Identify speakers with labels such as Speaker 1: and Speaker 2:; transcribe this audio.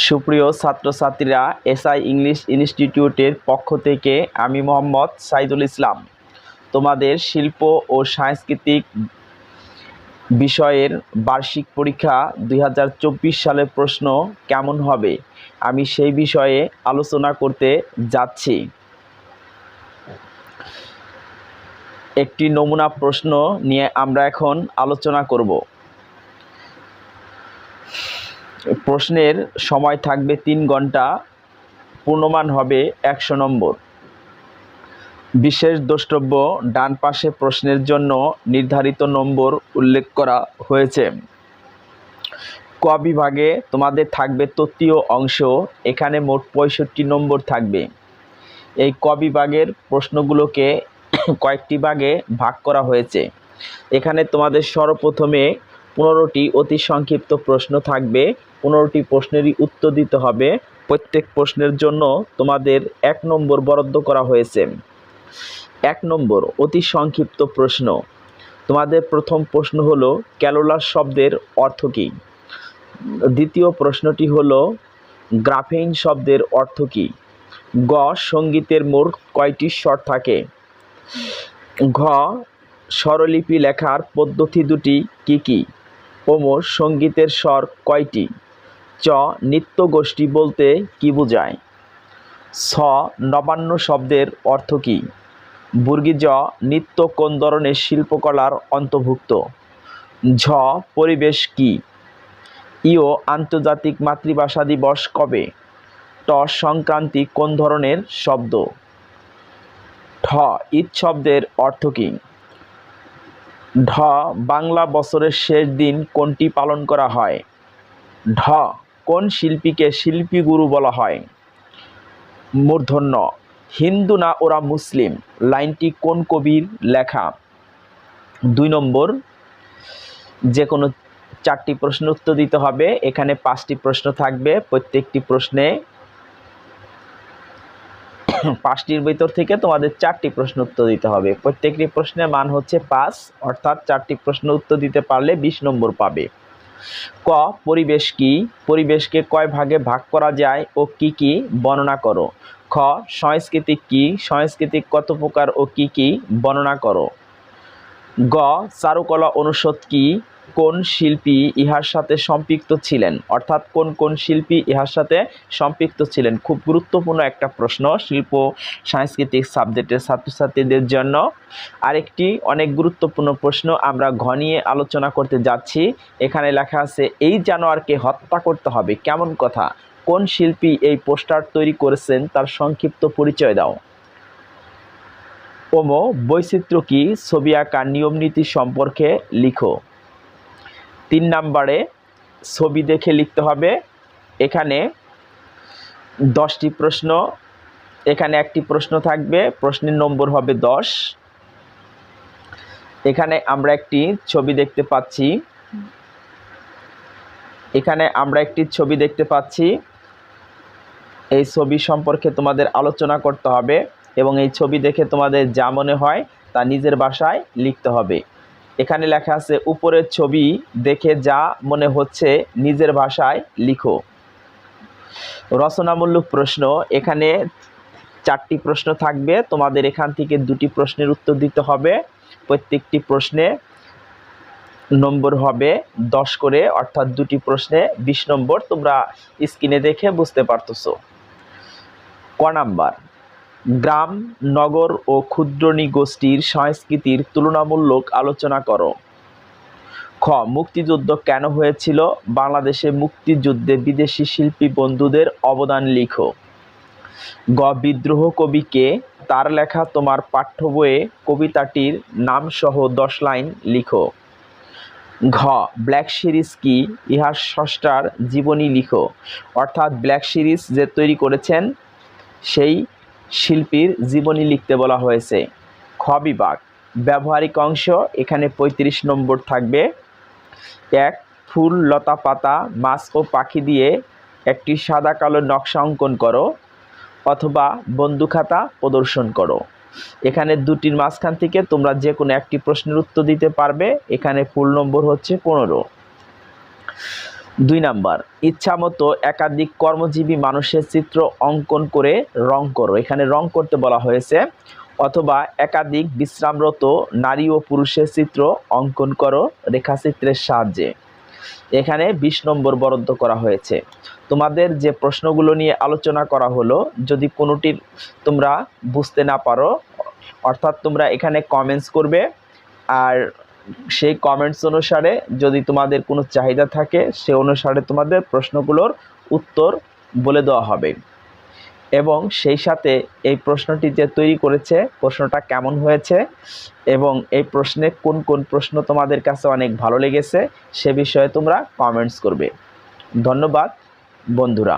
Speaker 1: সুপ্রিয় ছাত্রছাত্রীরা, SI English ইনস্টিটিউটের পক্ষ থেকে আমি মোহাম্মদ সাইদুল ইসলাম তোমাদের শিল্প ও সাংস্কৃতিক বিষয়ের বার্ষিক পরীক্ষা 2024 সালের প্রশ্ন কেমন হবে আমি সেই বিষয়ে আলোচনা করতে যাচ্ছি। একটি নমুনা প্রশ্ন নিয়ে আমরা এখন আলোচনা করব। প্রশ্নের সময় থাকবে 3 ঘন্টা, পূর্ণমান হবে 100 নম্বর। বিশেষ দ্রষ্টব্য, ডান পাশে প্রশ্নের জন্য নির্ধারিত নম্বর উল্লেখ করা হয়েছে। ক বিভাগে তোমাদের থাকবে তত্ত্বীয় অংশ, এখানে মোট 65 নম্বর থাকবে। এই ক বিভাগের প্রশ্নগুলোকে কয়েকটি ভাগে ভাগ করা হয়েছে। এখানে তোমাদের সর্বপ্রথমে 15টি অতি সংক্ষিপ্ত প্রশ্ন থাকবে। 15টি প্রশ্নেরই উত্তর দিতে হবে। প্রত্যেক প্রশ্নের জন্য তোমাদের 1 নম্বর বরাদ্দ করা হয়েছে। 1 নম্বর অতি সংক্ষিপ্ত প্রশ্ন। তোমাদের প্রথম প্রশ্ন হলো ক্যালোলাস শব্দের অর্থ কী। দ্বিতীয় প্রশ্নটি হলো গ্রাফেইন শব্দের অর্থ কী। গ সঙ্গীতের মোট কয়টি স্বর থাকে। ঘ স্বরলিপি লেখার পদ্ধতি দুটি কি কি। ওম সঙ্গীতের স্বর কয়টি। চ নৃত্যগোষ্ঠী বলতে কি বোঝায়। ছ নবান্ন শব্দের অর্থ কী। জ নৃত্য কোন ধরনের শিল্পকলার অন্তর্ভুক্ত। ঝ পরিবেশ কি। ইও আন্তর্জাতিক মাতৃভাষা দিবস কবে। ট সংক্রান্তি কোন ধরনের শব্দ। ঠ ঈদ শব্দের অর্থ কী। ঢ বাংলা বছরের শেষ দিন কোনটি পালন করা হয়। ঢ কোন শিল্পীকে শিল্পীগুরু বলা হয়। মূর্ধন্য হিন্দু না ওরা মুসলিম লাইনটি কোন কবির লেখা। 2 নম্বর যে কোনো 4টি প্রশ্নের উত্তর দিতে হবে। এখানে 5টি প্রশ্ন থাকবে। প্রত্যেকটি প্রশ্নে 5টির ভিতর থেকে তোমাদের 4টি প্রশ্ন উত্তর দিতে হবে। প্রত্যেকটি প্রশ্নের মান হচ্ছে 5, অর্থাৎ 4টি প্রশ্ন উত্তর দিতে পারলে 20 নম্বর পাবে। ক পরিবেশ কি। পরিবেশকে কয় ভাগে ভাগ করা যায় ও কি কি বর্ণনা করো। খ সাংস্কৃতিক কি। সাংস্কৃতিক কত প্রকার ও কি কি বর্ণনা করো। গ চারুকলা অনুষদ কি। কোন শিল্পী ইহার সাথে সম্পৃক্ত ছিলেন, অর্থাৎ কোন কোন শিল্পী ইহার সাথে সম্পৃক্ত ছিলেন। খুব গুরুত্বপূর্ণ একটা প্রশ্ন শিল্প সাংস্কৃতিক সাবজেক্টের ছাত্রছাত্রীদের জন্য। আরেকটি অনেক গুরুত্বপূর্ণ প্রশ্ন আমরা ঘ নিয়ে আলোচনা করতে যাচ্ছি। এখানে লেখা আছে এই জানোয়ারকে হত্যা করতে হবে কেমন কথা। কোন শিল্পী এই পোস্টার তৈরি করেছেন তার সংক্ষিপ্ত পরিচয় দাও। ওম বৈচিত্র্য কি। ছবি আঁকার নিয়ম নীতি সম্পর্কে লিখো। 3 নম্বরে ছবি দেখে লিখতে হবে। এখানে 10টি প্রশ্ন, এখানে একটি প্রশ্ন থাকবে, প্রশ্নের নম্বর হবে 10। এখানে আমরা একটি ছবি দেখতে পাচ্ছি। এই ছবি সম্পর্কে তোমাদের আলোচনা করতে হবে এবং এই ছবি দেখে তোমাদের যা মনে হয় তা নিজের ভাষায় লিখতে হবে। এখানে লেখা আছে উপরের ছবি দেখে যা মনে হচ্ছে নিজের ভাষায় লিখো। রচনামূলক প্রশ্ন। এখানে 4টি প্রশ্ন থাকবে। তোমাদের এখান থেকে 2টি প্রশ্নের উত্তর দিতে হবে। প্রত্যেকটি প্রশ্নে নম্বর হবে 10 করে, অর্থাৎ 2টি প্রশ্নে 20 নম্বর। তোমরা স্ক্রিনে দেখে বুঝতে পারতেছো। ক নাম্বার গ্রাম নগর ও ক্ষুদ্র নৃগোষ্ঠীর সংস্কৃতির তুলনামূলক আলোচনা করো। খ মুক্তিযুদ্ধ কেন হয়েছিল। বাংলাদেশে মুক্তিযুদ্ধে বিদেশি শিল্পী বন্ধুদের অবদান লিখো। গ বিদ্রোহ কবি কে। তার লেখা তোমার পাঠ্য বইয়ে কবিতাটির নাম সহ 10 লাইন লিখো। ঘ ব্ল্যাক সিরিজ কি। ইহার স্রষ্টার জীবনী লিখো, অর্থাৎ ব্ল্যাক সিরিজ যে তৈরি করেছেন সেই শিল্পীর জীবনী লিখতে বলা হয়েছে। খ বিভাগ ব্যবহারিক অংশ। এখানে 35 নম্বর থাকবে। 1 ফুল লতা পাতা মাছ ও পাখি দিয়ে একটি সাদা কালো নকশা অঙ্কন করো অথবা বন্ধুখাতা প্রদর্শন করো। এখানে 2টির মাঝখান থেকে তোমরা যে কোনো একটি প্রশ্নের উত্তর দিতে পারবে। এখানে ফুল নম্বর হচ্ছে 15। 2 নাম্বার, ইচ্ছামতো একাধিক কর্মজীবী মানুষের চিত্র অঙ্কন করে রং করো। এখানে রং করতে বলা হয়েছে। অথবা একাধিক বিশ্রামরত নারী ও পুরুষের চিত্র অঙ্কন করো রেখাচিত্রের সাহায্যে। এখানে 20 নম্বর বরাদ্দ করা হয়েছে। তোমাদের যে প্রশ্নগুলো নিয়ে আলোচনা করা হলো, যদি কোনোটির তোমরা বুঝতে না পারো, অর্থাৎ তোমরা এখানে কমেন্টস করবে, আর সেই কমেন্টস অনুসারে যদি তোমাদের কোনো চাহিদা থাকে সে অনুসারে তোমাদের প্রশ্নগুলোর উত্তর বলে দেওয়া হবে। এবং সেই সাথে এই প্রশ্নটি যে তৈরি করেছে প্রশ্নটা কেমন হয়েছে এবং এই প্রশ্নে কোন কোন প্রশ্ন তোমাদের কাছে অনেক ভালো লেগেছে সে বিষয়ে তোমরা কমেন্টস করবে। ধন্যবাদ বন্ধুরা।